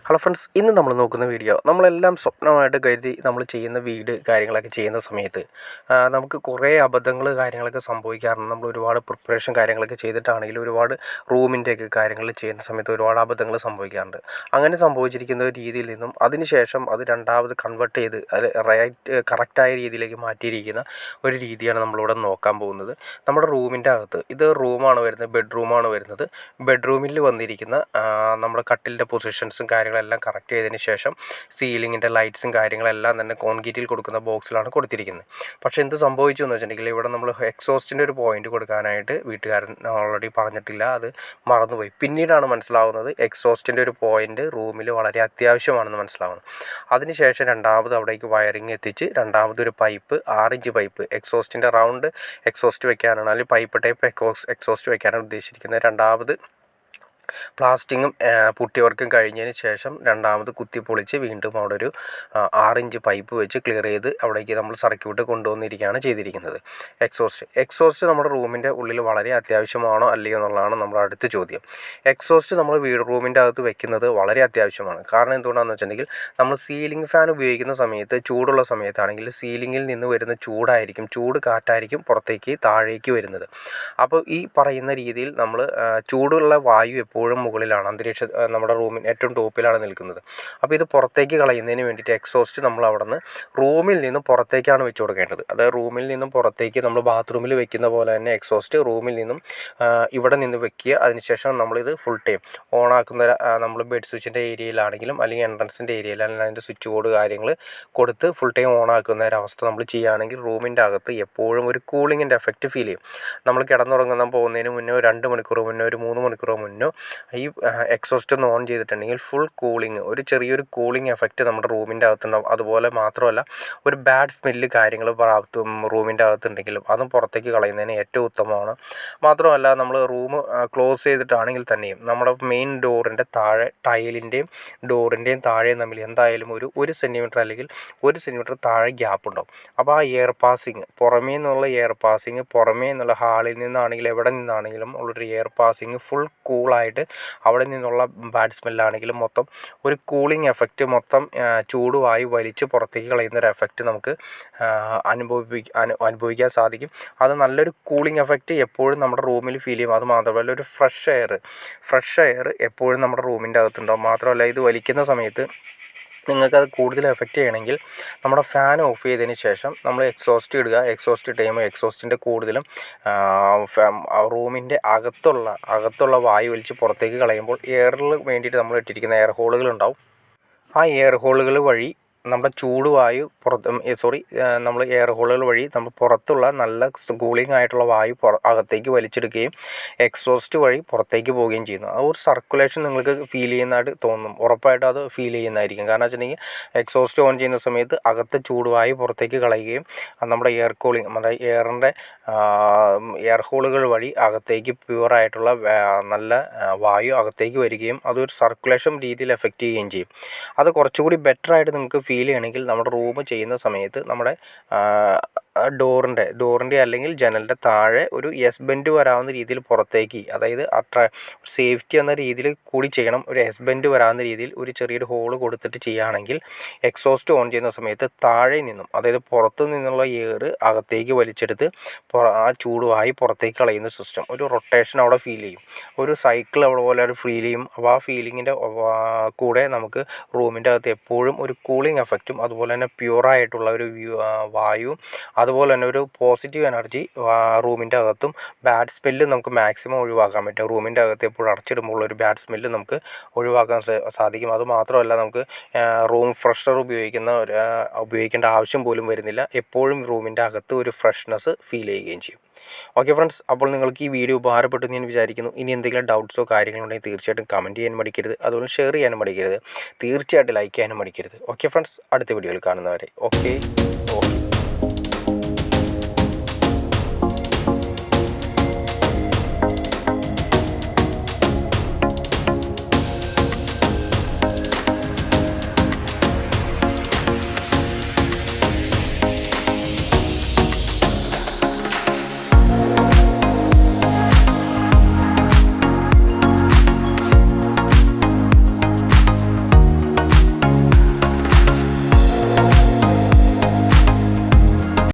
Hello friends, ഇന്ന് നമ്മൾ നോക്കുന്ന വീഡിയോ നമ്മളെല്ലാം സ്വപ്നമായിട്ട് കരുതി നമ്മൾ ചെയ്യുന്ന വീട് കാര്യങ്ങളൊക്കെ ചെയ്യുന്ന സമയത്ത് നമുക്ക് കുറേ അബദ്ധങ്ങൾ കാര്യങ്ങളൊക്കെ സംഭവിക്കാറുണ്ട്. നമ്മൾ ഒരുപാട് പ്രിപ്പറേഷൻ കാര്യങ്ങളൊക്കെ ചെയ്തിട്ടാണെങ്കിലും ഒരുപാട് റൂമിൻ്റെയൊക്കെ കാര്യങ്ങൾ ചെയ്യുന്ന സമയത്ത് ഒരുപാട് അബദ്ധങ്ങൾ സംഭവിക്കാറുണ്ട്. അങ്ങനെ സംഭവിച്ചിരിക്കുന്ന ഒരു രീതിയിൽ നിന്നും അതിനുശേഷം അത് രണ്ടാമത് കൺവേർട്ട് ചെയ്ത് അത് കറക്റ്റായ രീതിയിലേക്ക് മാറ്റിയിരിക്കുന്ന ഒരു രീതിയാണ് നമ്മളിവിടെ നോക്കാൻ പോകുന്നത്. നമ്മുടെ റൂമിൻ്റെ അകത്ത് ഇത് റൂമാണ് വരുന്നത്, ബെഡ്റൂമാണ് വരുന്നത്. ബെഡ്റൂമിൽ വന്നിരിക്കുന്ന നമ്മുടെ കട്ടിലിൻ്റെ പൊസിഷൻസും കാര്യങ്ങളെല്ലാം കറക്റ്റ് ചെയ്തതിന് ശേഷം സീലിങ്ങിൻ്റെ ലൈറ്റ്സും കാര്യങ്ങളെല്ലാം തന്നെ കോൺക്രീറ്റിൽ കൊടുക്കുന്ന ബോക്സിലാണ് കൊടുത്തിരിക്കുന്നത്. പക്ഷേ എന്ത് സംഭവിച്ചു എന്ന് വെച്ചിട്ടുണ്ടെങ്കിൽ ഇവിടെ നമ്മൾ എക്സോസ്റ്റിൻ്റെ ഒരു പോയിന്റ് കൊടുക്കാനായിട്ട് വീട്ടുകാരൻ ഓൾറെഡി പറഞ്ഞിട്ടില്ല, അത് മറന്നുപോയി. പിന്നീടാണ് മനസ്സിലാവുന്നത് എക്സോസ്റ്റിൻ്റെ ഒരു പോയിന്റ് റൂമിൽ വളരെ അത്യാവശ്യമാണെന്ന് മനസ്സിലാവുന്നത്. അതിനുശേഷം രണ്ടാമത് അവിടേക്ക് വയറിങ് എത്തിച്ച് രണ്ടാമതൊരു പൈപ്പ് 6 ഇഞ്ച് പൈപ്പ് എക്സോസ്റ്റിൻ്റെ റൗണ്ട് എക്സോസ്റ്റ് വെക്കാനാണ്, അല്ലെങ്കിൽ പൈപ്പ് ടൈപ്പ് എക്സോസ്റ്റ് വെക്കാനാണ് ഉദ്ദേശിച്ചിരിക്കുന്നത്. രണ്ടാമത് പ്ലാസ്റ്റിങ്ങും പുട്ടി വർക്കും കഴിഞ്ഞതിന് ശേഷം രണ്ടാമത് കുത്തിപ്പൊളിച്ച് വീണ്ടും അവിടെ ഒരു 6 ഇഞ്ച് പൈപ്പ് വെച്ച് ക്ലിയർ ചെയ്ത് അവിടേക്ക് നമ്മൾ സർക്യൂട്ട് കൊണ്ടുവന്നിരിക്കുകയാണ് ചെയ്തിരിക്കുന്നത്. എക്സോസ്റ്റ് നമ്മുടെ റൂമിൻ്റെ ഉള്ളിൽ വളരെ അത്യാവശ്യമാണോ അല്ലയോ എന്നുള്ളതാണ് നമ്മുടെ അടുത്ത ചോദ്യം. എക്സോസ്റ്റ് നമ്മൾ റൂമിൻ്റെ അകത്ത് വെക്കുന്നത് വളരെ അത്യാവശ്യമാണ്. കാരണം എന്തുകൊണ്ടാണെന്ന് വെച്ചിട്ടുണ്ടെങ്കിൽ നമ്മൾ സീലിംഗ് ഫാൻ ഉപയോഗിക്കുന്ന സമയത്ത് ചൂടുള്ള സമയത്താണെങ്കിൽ സീലിങ്ങിൽ നിന്ന് വരുന്ന ചൂട് കാറ്റായിരിക്കും പുറത്തേക്ക് താഴേക്ക് വരുന്നത്. അപ്പോൾ ഈ പറയുന്ന രീതിയിൽ നമ്മൾ ചൂടുള്ള വായു എപ്പോഴും മുകളിലാണ്, നമ്മുടെ റൂമിൽ ഏറ്റവും ടോപ്പിലാണ് നിൽക്കുന്നത്. അപ്പോൾ ഇത് പുറത്തേക്ക് കളയുന്നതിന് വേണ്ടിയിട്ട് എക്സോസ്റ്റ് നമ്മൾ അവിടെ നിന്ന് റൂമിൽ നിന്നും പുറത്തേക്കാണ് വെച്ച് കൊടുക്കേണ്ടത്. അതായത് റൂമിൽ നിന്നും പുറത്തേക്ക് നമ്മൾ ബാത്റൂമിൽ വെക്കുന്ന പോലെ തന്നെ എക്സോസ്റ്റ് റൂമിൽ നിന്നും ഇവിടെ നിന്ന് വെക്കുക. അതിനുശേഷം നമ്മളിത് ഫുൾ ടൈം ഓണാക്കുന്ന നമ്മൾ ബെഡ് സ്വിച്ചിൻ്റെ ഏരിയയിലാണെങ്കിലും അല്ലെങ്കിൽ എൻട്രൻസിൻ്റെ ഏരിയയിലാണെങ്കിലും അതിൻ്റെ സ്വിച്ച് ബോർഡ് കാര്യങ്ങൾ കൊടുത്ത് ഫുൾ ടൈം ഓണാക്കുന്ന ഒരവസ്ഥ നമ്മൾ ചെയ്യുകയാണെങ്കിൽ റൂമിൻ്റെ അകത്ത് എപ്പോഴും ഒരു കൂളിങ്ങിൻ്റെ എഫക്റ്റ് ഫീൽ ചെയ്യും. നമ്മൾ കിടന്നുറങ്ങുന്ന പോകുന്നതിന് മുന്നേ 2 മണിക്കൂർ മുന്നേ, ഒരു 3 മണിക്കൂർ മുന്നേ ഈ എക്സോസ്റ്റ് ഒന്ന് ഓൺ ചെയ്തിട്ടുണ്ടെങ്കിൽ ഫുൾ കൂളിങ്, ഒരു ചെറിയൊരു കൂളിംഗ് എഫക്റ്റ് നമ്മുടെ റൂമിൻ്റെ അകത്തുണ്ടാവും. അതുപോലെ മാത്രമല്ല ഒരു ബാഡ് സ്മെല്ല് കാര്യങ്ങൾ റൂമിൻ്റെ അകത്തുണ്ടെങ്കിലും അതും പുറത്തേക്ക് കളയുന്നതിന് ഏറ്റവും ഉത്തമമാണ്. മാത്രമല്ല നമ്മൾ റൂം ക്ലോസ് ചെയ്തിട്ടാണെങ്കിൽ തന്നെയും നമ്മുടെ മെയിൻ ഡോറിൻ്റെ താഴെ ടൈലിൻ്റെയും ഡോറിൻ്റെയും താഴെയും തമ്മിൽ എന്തായാലും ഒരു 1 സെൻറ്റിമീറ്റർ അല്ലെങ്കിൽ 1 സെൻറ്റിമീറ്റർ താഴെ ഗ്യാപ്പ് ഉണ്ടാവും. അപ്പോൾ ആ എയർ പാസിങ്, പുറമേ നിന്നുള്ള എയർ പാസിങ്, പുറമേ നിന്നുള്ള ഹാളിൽ നിന്നാണെങ്കിലും എവിടെ നിന്നാണെങ്കിലും ഉള്ളൊരു എയർ പാസിങ് ഫുൾ കൂളായിട്ട് അവിടെ നിന്നുള്ള ബാഡ് സ്മെല്ലാണെങ്കിലും മൊത്തം ഒരു കൂളിംഗ് എഫക്റ്റ്, മൊത്തം ചൂടുവായി വലിച്ച് പുറത്തേക്ക് കളയുന്ന ഒരു എഫക്റ്റ് നമുക്ക് അനുഭവിക്കാൻ സാധിക്കും. അത് നല്ലൊരു കൂളിംഗ് എഫക്റ്റ് എപ്പോഴും നമ്മുടെ റൂമിൽ ഫീൽ ചെയ്യും. അത് മാത്രമല്ല ഒരു ഫ്രഷ് എയർ എപ്പോഴും നമ്മുടെ റൂമിൻ്റെ അകത്തുണ്ടാവും. മാത്രമല്ല ഇത് വലിക്കുന്ന സമയത്ത് നിങ്ങൾക്കത് കൂടുതൽ എഫക്റ്റ് ചെയ്യണമെങ്കിൽ നമ്മുടെ ഫാൻ ഓഫ് ചെയ്തതിന് ശേഷം നമ്മൾ എക്സോസ്റ്റ് ഇടുക. എക്സോസ്റ്റ് ഇട്ട് എക്സോസ്റ്റിൻ്റെ കൂടുതലും റൂമിൻ്റെ അകത്തുള്ള വായു വലിച്ച് പുറത്തേക്ക് കളയുമ്പോൾ എയറിൽ വേണ്ടിയിട്ട് നമ്മൾ ഇട്ടിരിക്കുന്ന എയർ ഹോളുകളുണ്ടാവും. ആ എയർ ഹോളുകൾ വഴി നമ്മുടെ ചൂടുവായു നമ്മൾ എയർ ഹോളുകൾ വഴി നമ്മൾ പുറത്തുള്ള നല്ല കൂളിംഗ് ആയിട്ടുള്ള വായു അകത്തേക്ക് വലിച്ചെടുക്കുകയും എക്സോസ്റ്റ് വഴി പുറത്തേക്ക് പോവുകയും ചെയ്യുന്നു. ആ ഒരു സർക്കുലേഷൻ നിങ്ങൾക്ക് ഫീൽ ചെയ്യുന്നതായിട്ട് തോന്നും. ഉറപ്പായിട്ടും അത് ഫീൽ ചെയ്യുന്നതായിരിക്കും. കാരണം വെച്ചിട്ടുണ്ടെങ്കിൽ എക്സോസ്റ്റ് ഓൺ ചെയ്യുന്ന സമയത്ത് അകത്തെ ചൂടുവായു പുറത്തേക്ക് കളയുകയും നമ്മുടെ എയർ കൂളിംഗ്, നമ്മുടെ എയർ ഹോളുകൾ വഴി അകത്തേക്ക് പ്യുവറായിട്ടുള്ള നല്ല വായു അകത്തേക്ക് വരികയും അതൊരു സർക്കുലേഷൻ രീതിയിൽ എഫക്റ്റ് ചെയ്യുകയും ചെയ്യും. അത് കുറച്ചുകൂടി ബെറ്ററായിട്ട് നിങ്ങൾക്ക് ഫീൽ ചെയ്യണമെങ്കിൽ നമ്മുടെ റൂം ചെയ്യുന്ന സമയത്ത് നമ്മുടെ ഡോറിൻ്റെ അല്ലെങ്കിൽ ജനലിൻ്റെ താഴെ ഒരു എസ് ബെൻഡ് വരാവുന്ന രീതിയിൽ പുറത്തേക്ക്, അതായത് സേഫ്റ്റി എന്ന രീതിയിൽ കൂടി ചെയ്യണം. ഒരു എസ് ബെൻഡ് വരാവുന്ന രീതിയിൽ ഒരു ചെറിയൊരു ഹോള് കൊടുത്തിട്ട് ചെയ്യുകയാണെങ്കിൽ എക്സോസ്റ്റ് ഓൺ ചെയ്യുന്ന സമയത്ത് താഴെ നിന്നും, അതായത് പുറത്തു നിന്നുള്ള എയർ അകത്തേക്ക് വലിച്ചെടുത്ത് ആ ചൂടുവായി പുറത്തേക്ക് കളയുന്ന സിസ്റ്റം, ഒരു റൊട്ടേഷൻ അവിടെ ഫീൽ ചെയ്യും, ഒരു സൈക്കിൾ അവിടെ പോലെ ഒരു ഫീൽ ചെയ്യും. അപ്പോൾ ആ ഫീലിങ്ങിൻ്റെ കൂടെ നമുക്ക് റൂമിൻ്റെ അകത്ത് എപ്പോഴും ഒരു കൂളിംഗ് എഫക്റ്റും അതുപോലെ തന്നെ പ്യുവറായിട്ടുള്ള ഒരു വായുവും അതുപോലെ തന്നെ ഒരു പോസിറ്റീവ് എനർജി റൂമിൻ്റെ അകത്തും ബാഡ് സ്മെല്ല് നമുക്ക് മാക്സിമം ഒഴിവാക്കാൻ പറ്റും. റൂമിൻ്റെ അകത്ത് എപ്പോഴും അടച്ചിടുമ്പോൾ ഒരു ബാഡ് സ്മെല്ല് നമുക്ക് ഒഴിവാക്കാൻ സാധിക്കും. അതുമാത്രമല്ല നമുക്ക് റൂം ഫ്രഷർ ഉപയോഗിക്കേണ്ട ആവശ്യം പോലും വരുന്നില്ല. എപ്പോഴും റൂമിൻ്റെ അകത്ത് ഒരു ഫ്രഷ്നെസ് ഫീൽ ചെയ്യുകയും ചെയ്യും. ഓക്കെ ഫ്രണ്ട്സ്, അപ്പോൾ നിങ്ങൾക്ക് ഈ വീഡിയോ ഉപകാരപ്പെട്ടു ഞാൻ വിചാരിക്കുന്നു. ഇനി എന്തെങ്കിലും ഡൗട്ട്സോ കാര്യങ്ങളുണ്ടെങ്കിൽ തീർച്ചയായിട്ടും കമൻറ്റ് ചെയ്യാനും മടിക്കരുത്. അതുപോലെ ഷെയർ ചെയ്യാനും മടിക്കരുത്. തീർച്ചയായിട്ടും ലൈക്ക് ചെയ്യാനും മടിക്കരുത്. ഓക്കെ ഫ്രണ്ട്സ്, അടുത്ത വീഡിയോയിൽ കാണുന്നവരെ ഓക്കെ.